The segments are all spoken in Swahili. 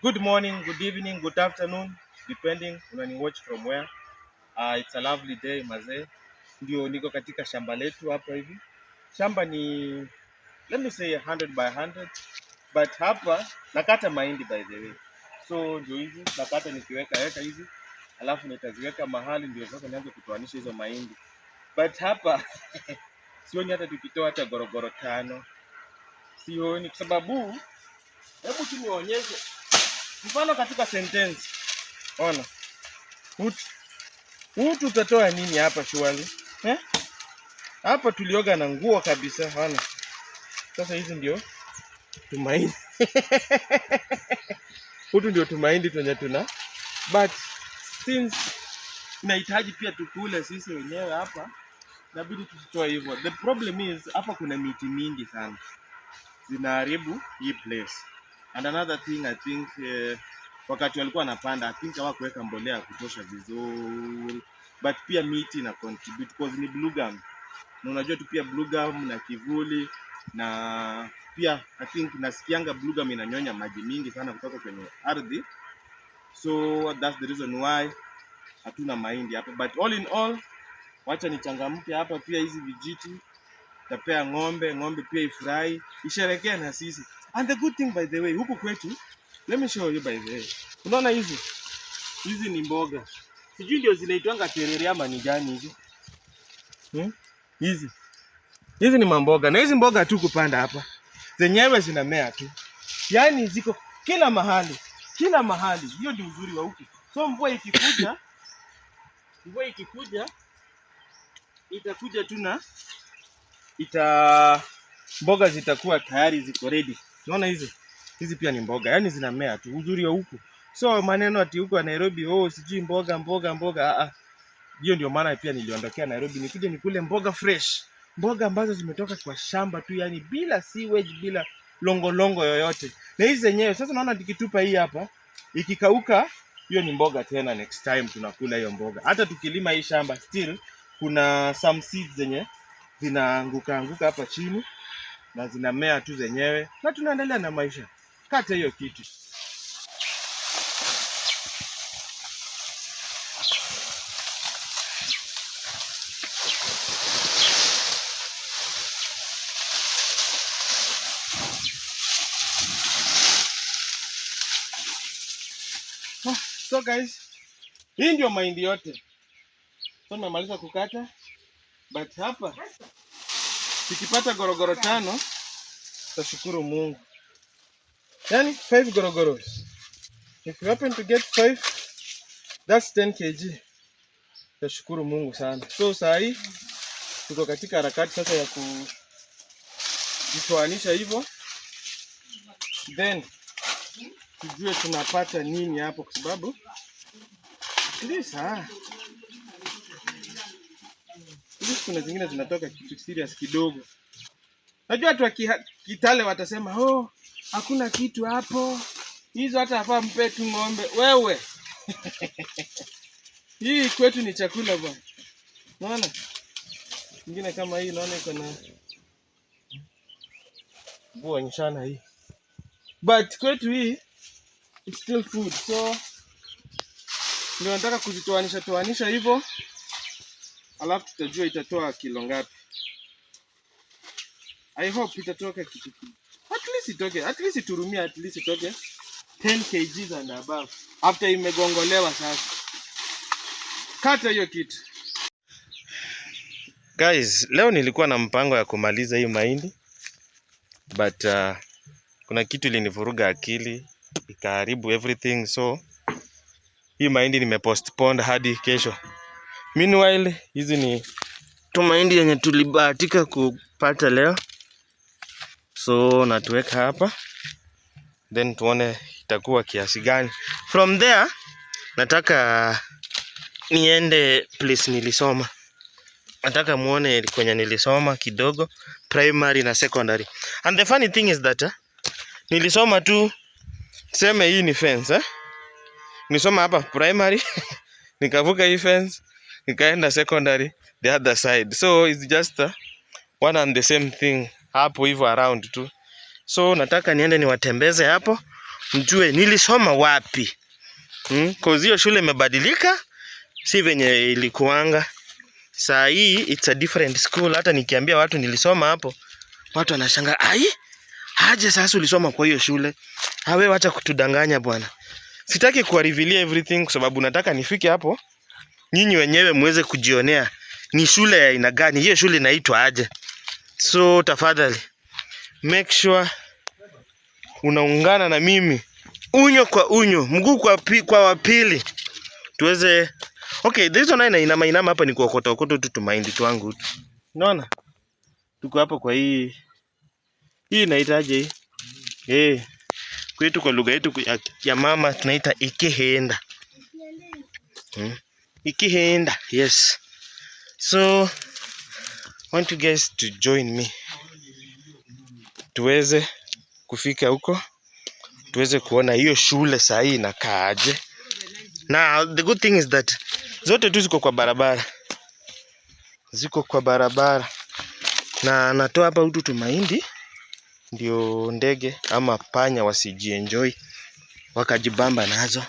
Good morning, good evening, good afternoon, depending watch from where. It's a lovely day mazee. Ndio niko katika shamba letu hapa hivi. Shamba ni let me say 100 by 100, but hapa nakata mahindi by the way. So ndio hizi nakata nikiweka hizi, alafu nitaziweka mahali ndio sasa nianze kutoanisha hizo mahindi. But hapa sioni hata tukitoa hata gorogoro tano. Sioni kwa sababu hebu tu nionyeshe mfano katika sentence. Ona. Utu utatoa nini hapa shwali? Hapa tulioga na nguo kabisa. Ona. Sasa hizi ndio tumaini. Utu ndio tumaini tuna. But since tunahitaji pia tukule sisi wenyewe hapa, inabidi tusitoe hivyo. The problem is hapa kuna miti mingi sana. Zinaharibu hii place. And another thing I think wakati walikuwa wanapanda I think hawakuweka mbolea ya kutosha vizuri, but pia miti na contribute because ni blue gum. Na unajua tu pia blue gum na kivuli, na pia I think nasikianga blue gum inanyonya maji mingi sana kutoka kwenye ardhi, so that's the reason why hatuna mahindi hapa. But all in all, wacha nichangamke hapa pia hizi vijiti tapea ng'ombe pia ifurahi, isherekee na sisi. And the good thing by the way, huku kwetu, let me show you by the way. Unaona hizi ni mboga. Sijui ndio zinaitwanga terere ama ni gani hizi. Hizi ni mamboga. Na hizi mboga tu kupanda hapa, zenyewe zinamea tu. Yaani ziko kila mahali. Hiyo ndio uzuri wa huku. So mvua ikikuja itakuja tu na mboga zitakuwa tayari ziko ready. Unaona hizi pia ni mboga. Yaani zinamea tu, uzuri wa huku. So maneno ati huko Nairobi sijui mboga. Hiyo ndio maana pia niliondokea Nairobi nikuje nikule mboga fresh. Mboga ambazo zimetoka kwa shamba tu, yani bila sewage, bila longo yoyote. Na hizi zenyewe sasa naona tukitupa hii hapa, ikikauka hiyo ni mboga tena, next time tunakula hiyo mboga. Hata tukilima hii shamba still kuna some seeds zenye zinaanguka hapa chini na zinamea tu zenyewe na tunaendelea na maisha. Kata hiyo kitu. So guys, hii ndio mahindi yote. So nimemaliza kukata, but hapa tukipata gorogoro 5 tashukuru Mungu. Yani 5 gorogoros. If you happen to get 5, that's 10 kg. Tashukuru Mungu sana. So saa hii tuko katika harakati sasa ya kutoanisha hivyo. Then tujue tunapata nini hapo, kwa sababu kuna zingine zinatoka kitu serious kidogo. Najua watu wa Kitale watasema hakuna kitu hapo, hizo hata hapa mpe tu ng'ombe wewe. Hii kwetu ni chakula bwana. Unaona? Nyingine kama hii naona iko na bua nyashana hii. But kwetu hii it's still food. So ndio nataka kuzitoanisha hivyo. Alafu tutajua itatoa kilo ngapi. I hope itatoka kitu. At least iturumia, at least itoke 10 kg and above. After imegongolewa sasa. Kata hiyo kitu. Guys, leo nilikuwa na mpango ya kumaliza hii mahindi. But kuna kitu ilinivuruga akili, ikaharibu everything, so hii mahindi nimepostpone hadi kesho. Meanwhile, hizi ni mahindi yenye tulibahatika kupata leo. So natuweka hapa, then tuone itakuwa kiasi gani. From there, nataka niende place nilisoma. Nataka muone kwenye nilisoma kidogo, primary na secondary. And the funny thing is that nilisoma tu, tuseme hii ni fence. Nilisoma hapa primary, nikavuka hii fence, nikaenda secondary the other side. So it's just one and the same thing hapo hivyo around tu. So nataka niende niwatembeze hapo, mjue nilisoma wapi. Cause hiyo shule imebadilika, si venye ilikuanga. Saa hii it's a different school. Hata nikiambia watu nilisoma hapo, watu wanashangaa, ai, aje sasa ulisoma kwa hiyo shule? Hawe wacha kutudanganya bwana. Sitaki kuwarevealia everything kwa sababu nataka nifike hapo nyinyi wenyewe muweze kujionea ni shule ya aina gani, hiyo shule inaitwa aje. So tafadhali make sure unaungana na mimi unyo kwa unyo, mguu kwa wapili, tuweze. Okay, this one inama hapa ni kuokota okota tu tumaindi twangu tu. Unaona? Tuko hapo kwa hii inaitaje hii? Kwetu kwa lugha yetu ya mama tunaita ikihenda. Ikihenda, yes. So I want you guys to join me. Tuweze kufika huko, tuweze kuona hiyo shule saa hii inakaaje. Now the good thing is that zote tu ziko kwa barabara. Ziko kwa barabara. Na natoa hapa utu tumaindi ndio ndege ama panya wasijienjoy wakajibamba nazo.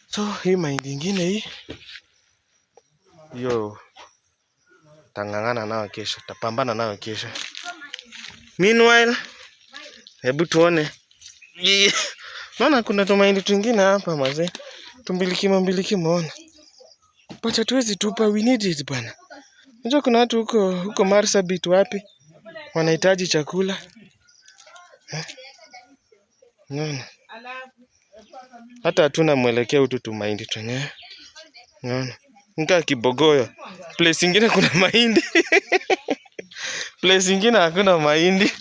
So hii mahindi nyingine hii yo tangangana nao kesho, tapambana nao kesho. Meanwhile, hebu tuone. Naona kuna tumaindi twingine hapa mazee. Tumbiliki muone. Pacha tuwezi tupa, we need it bana. Unajua kuna watu huko Marsabit wapi wanahitaji chakula. Naona. Hata hatuna mwelekeo tu tumaindi twenyewe. Naona. Nika Kibogoyo. Place ingine kuna mahindi. Place ingine hakuna mahindi.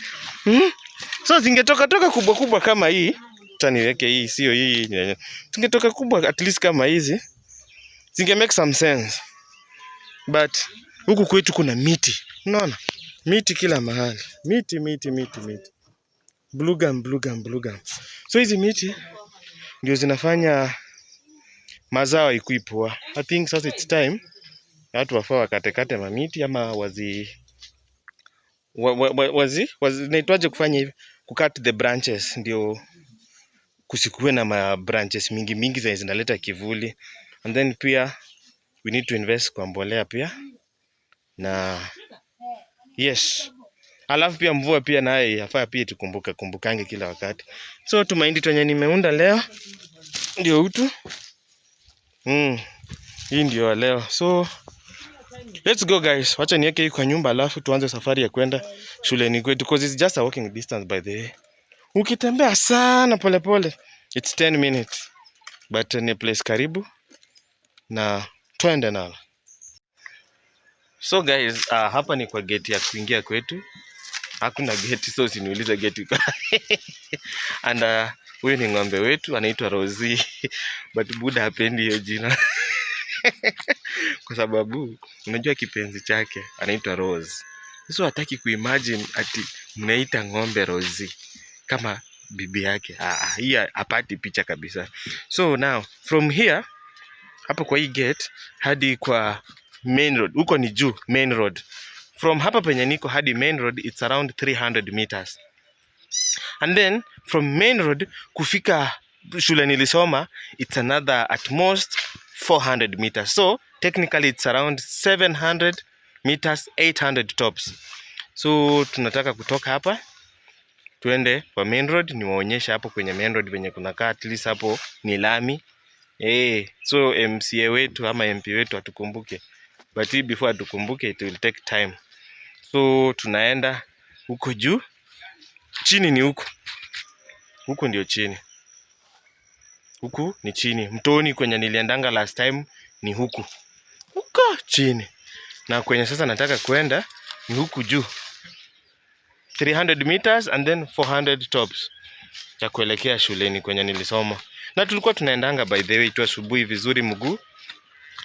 So zingetoka kubwa kama hii. Acha niweke hii, sio hii. Zingetoka kubwa at least kama hizi. Zinge make some sense. But huku kwetu kuna miti. Unaona? Miti kila mahali. Miti. Blue gum. So hizi miti ndio zinafanya mazao ikue poa. I think sasa it's time watu wafaa wakatekate mamiti ama naitwaje kufanya hivi, kucut the branches ndio kusikuwe na ma branches mingi zinaleta kivuli. And then pia we need to invest kwa mbolea pia. Na yes, alafu pia mvua pia naye yafaa pia tukumbukange kila wakati. So tumaindi twenye nimeunda leo ndio utu. Hii ndio leo. So let's go guys. Wacha niweke hii kwa nyumba alafu tuanze safari ya kwenda shuleni kwetu, because it's just a walking distance by the way. Ukitembea sana pole it's 10 minutes. But ni place karibu na twende nalo. So guys, hapa ni kwa gate ya kuingia kwetu. Hakuna gate, so usiniulize gate iko. And huyu ni ng'ombe wetu anaitwa Rosie. But Buda hapendi hiyo jina. Kwa sababu unajua kipenzi chake anaitwa Rose. So hataki kuimagine ati mnaita ng'ombe Rosie kama bibi yake. Hii hapati picha kabisa. So now from here, hapo kwa hii gate hadi kwa main road, huko ni juu main road. From hapa penye niko hadi main road it's around 300 meters. And then from main road kufika shule nilisoma it's another at most 400 meters. So technically it's around 700 meters, 800 tops. So tunataka kutoka hapa tuende kwa main road, niwaonyesha hapo kwenye main road venye kunakaa, at least hapo ni lami. So MCA wetu ama MP wetu atukumbuke. But before atukumbuke it will take time. So tunaenda huko juu. Chini ni huko. Huko ndio chini. Huku ni chini. Mtoni kwenye niliendanga last time ni huku. Huko chini. Na kwenye sasa nataka kwenda ni huku juu. 300 meters and then 400 tops. Cha kuelekea shuleni kwenye nilisoma. Na tulikuwa tunaendanga by the way tu asubuhi vizuri mguu.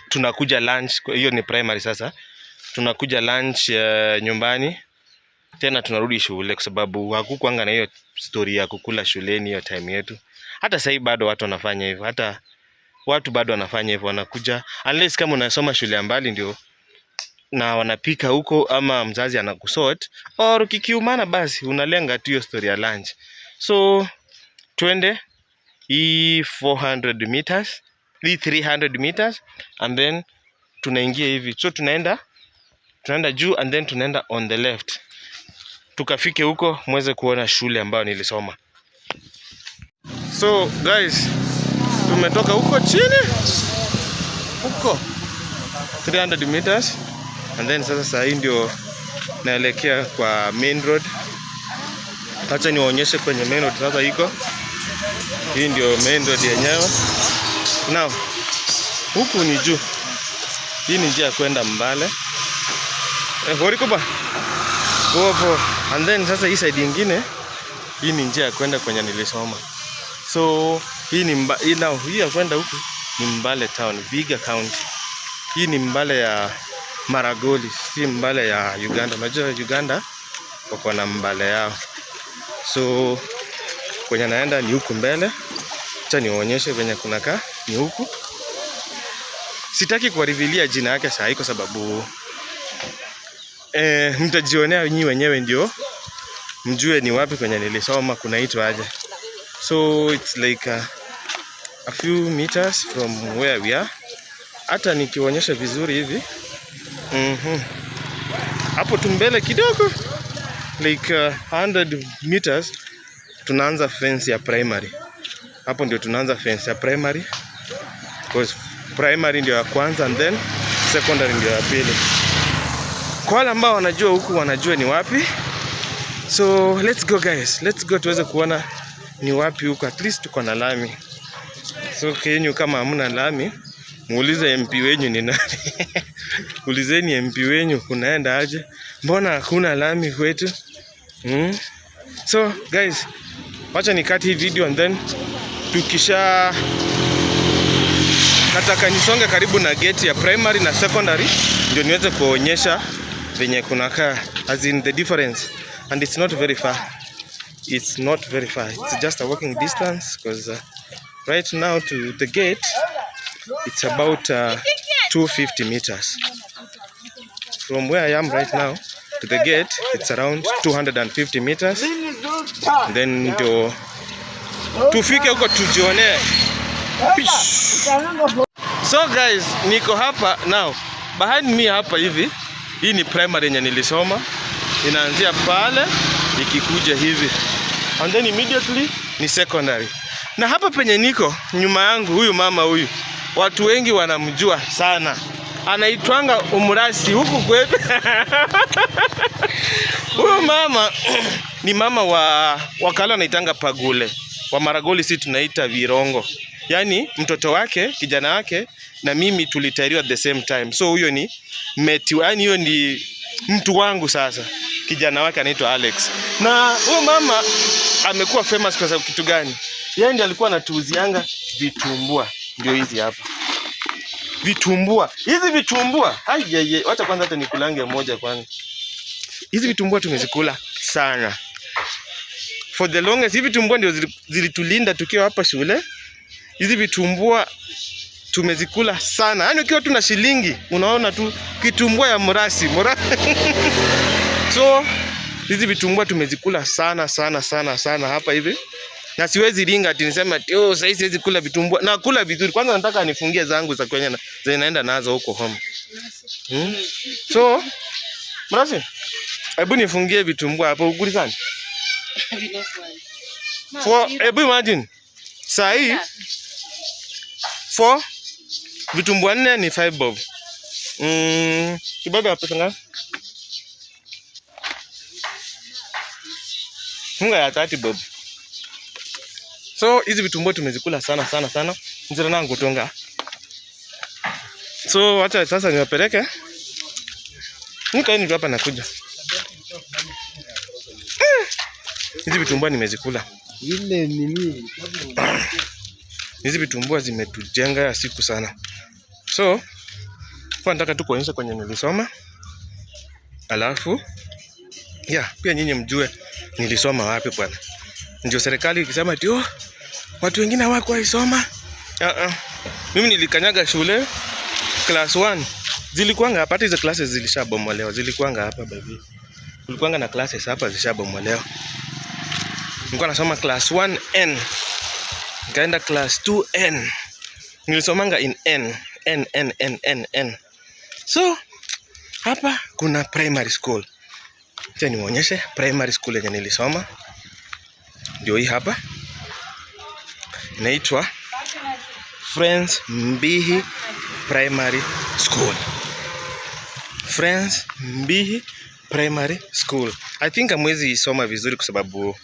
Tunakuja lunch, hiyo ni primary sasa. Tunakuja lunch nyumbani. Tena tunarudi shule kwa sababu hakukuanga na hiyo story ya kukula shuleni hiyo time yetu. Hata sasa bado watu wanafanya hivyo. Hata watu bado wanafanya hivyo, wanakuja unless kama unasoma shule mbali ndio na wanapika huko ama mzazi anakusort, or kikiumana basi unalenga tu hiyo story ya lunch. So twende hii 400 meters, hii 300 meters, and then tunaingia hivi. So tunaenda juu and then tunaenda on the left. Tukafike huko muweze kuona shule ambayo nilisoma. So guys, tumetoka huko chini huko 300 meters and then sasa saa hii ndio naelekea kwa main road. Acha niwaonyeshe kwenye main road sasa iko. Hii ndio main road yenyewe. Now huku ni juu. Hii ni njia ya kwenda Mbale. Horikoba. Hapo. And then sasa hii side nyingine, hii ni njia ya kwenda kwenye nilisoma. So hii ni hii ya kwenda huku ni Mbale town, Vihiga County. Hii ni Mbale ya Maragoli, si Mbale ya Uganda. Unajua Uganda wako na Mbale yao. So kwenye naenda ni huku mbele. Acha niwaonyeshe venye kunakaa ni huku. Sitaki kuwarevealia jina yake saa hii kwa sababu mtajionea nyinyi wenyewe ndio mjue ni wapi kwenye nilisoma kunaitwa aje. So it's like a few meters from where we are. Hata nikionyesha vizuri hivi hapo tumbele kidogo like 100 meters tunaanza fence ya primary. Hapo ndio tunaanza fence ya primary because primary ndio ya kwanza and then secondary ndio ya pili. Kwa wale ambao wanajua huku wanajua ni wapi. So let's go guys, let's go tuweze kuona ni wapi huku. At least tuko na lami. So kenyu kama hamna lami, muulize MP wenyu ni nani. Ulizeni MP wenyu kunaenda aje, mbona hakuna lami kwetu? So guys, wacha nikati hii video and then nataka nisonge karibu na gate ya primary na secondary ndio niweze kuonyesha venye kunakaa, as in the difference. And it's not very far. It's not very far. It's just a walking distance because right now to the gate it's about 250 meters. From where I am right now to the gate it's around 250 meters. Then ndio tufike huko tujione. So guys, niko hapa now. Behind me hapa hivi, hii ni primary yenye nilisoma. Inaanzia pale ikikuja hivi. And then immediately ni secondary. Na hapa penye niko nyuma yangu huyu mama huyu, watu wengi wanamjua sana. Anaitwanga Umurasi huku kwetu. Huyu mama ni mama wa wakala anaitanga Pagule. Wa Maragoli si tunaita Virongo. Yaani mtoto wake, kijana wake na mimi tulitahiriwa at the same time. So huyo ni meti, yaani hiyo ni mtu wangu sasa. Kijana wake anaitwa Alex. Na huyo mama amekuwa famous kwa sababu kitu gani? Yeye ndiye alikuwa anatuuzianga vitumbua. Ndio hizi hapa. Vitumbua. Hizi vitumbua. Haiyeye, acha kwanza hata nikulange moja kwanza. Hizi vitumbua tumezikula sana. For the longest, hizi vitumbua ndio zilitulinda tukiwa hapa shule. Hizi vitumbua tumezikula sana. Yaani ukiwa tu na shilingi, unaona tu kitumbua ya Murasi. So, hizi vitumbua tumezikula sana hapa hivi. Na siwezi ringa ati niseme ati sasa hizi siwezi kula vitumbua. Na kula vizuri. Kwanza nataka nifungie zangu za kwenye naenda nazo huko home. So, Murasi, hebu nifungie vitumbua hapo uguri sana. Hebu imagine. Saa hii vitumbua 4 ni 5 bob. Kiboga pesa ngapi? Funga ya 30 bob. So hizi vitumbua tumezikula sana. Nzira nangu tonga. So acha sasa niwapeleke. Nikaeni tu hapa nakuja. Hizi vitumbua nimezikula. Ile nini? Hizi vitumbua zimetujenga ya siku sana. So kwa nataka tu kuonyesha kwenye nilisoma. Alafu pia nyinyi mjue nilisoma wapi bwana. Ndio serikali ikisema ati watu wengine hawakuisoma. Mimi nilikanyaga shule class 1. Zilikuanga hapa, hizo classes zilishabomolewa. Zilikuanga hapa baby. Kulikuanga na classes hapa zishabomolewa. Nilikuwa nasoma class 1N. nikaenda class 2N. Nilisomanga in N. So hapa kuna primary school. Acha niwaonyeshe primary school yenye nilisoma. Ndio hii hapa. Inaitwa Friends Mbihi Primary School. Friends Mbihi Primary School. I think amwezi isoma vizuri kwa sababu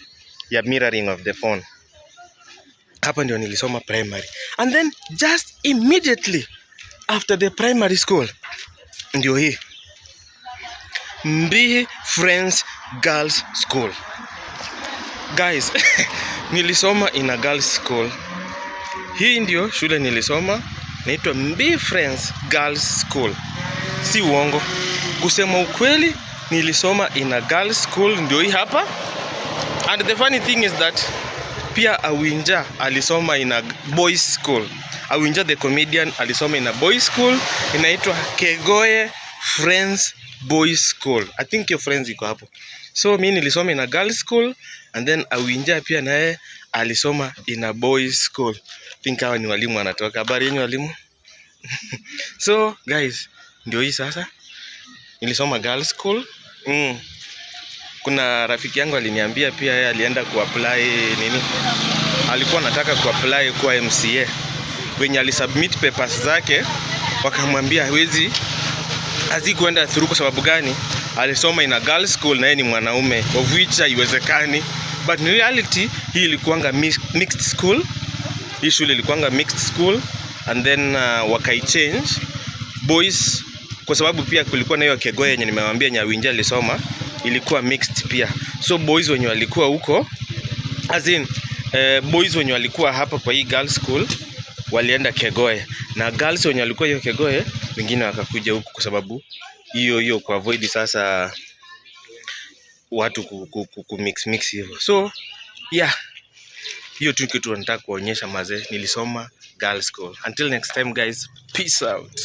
ya mirroring of the phone. Hapa ndio nilisoma primary. And then just immediately after the primary school ndio hii Mbihi Friends Girls School. Guys, nilisoma in a girls school. Hii ndio shule nilisoma, inaitwa Mbihi Friends Girls School. Si uongo. Kusema ukweli, nilisoma in a girls school, ndio hii hapa. And the funny thing is that pia Awinja alisoma in a boys school. Awinja the comedian alisoma in a boys school, inaitwa Kegoye Friends Boys School. I think your friends iko hapo. So mimi nilisoma in a girls school, and then Awinja pia naye alisoma in a boys school. Think hawa ni walimu wanatoka. Habari yenu walimu? So guys, ndio hii sasa. Nilisoma girls school. Kuna rafiki yangu aliniambia pia yeye alienda kuapply nini? Alikuwa anataka kuapply kwa MCA. Wenye alisubmit papers zake wakamwambia hazikuenda through kwa sababu gani? Alisoma in a girls school na yeye ni mwanaume, of which haiwezekani. But in reality hii ilikuanga mixed school. Hii shule ilikuanga mixed school, and then wakaichange boys kwa sababu pia kulikuwa na hiyo Kegoye yenye nimewaambia Nyawinja alisoma, ilikuwa mixed pia. So boys wenye walikuwa huko, as in boys wenye walikuwa hapa kwa hii girls school walienda Kegoye, na girls wenye walikuwa hiyo Kegoye wengine wakakuja huku kwa sababu hiyo ku avoid sasa watu ku mix hivyo. So yeah, hiyo tu kitu nataka kuonyesha mazee, nilisoma girls school. Until next time guys, peace out.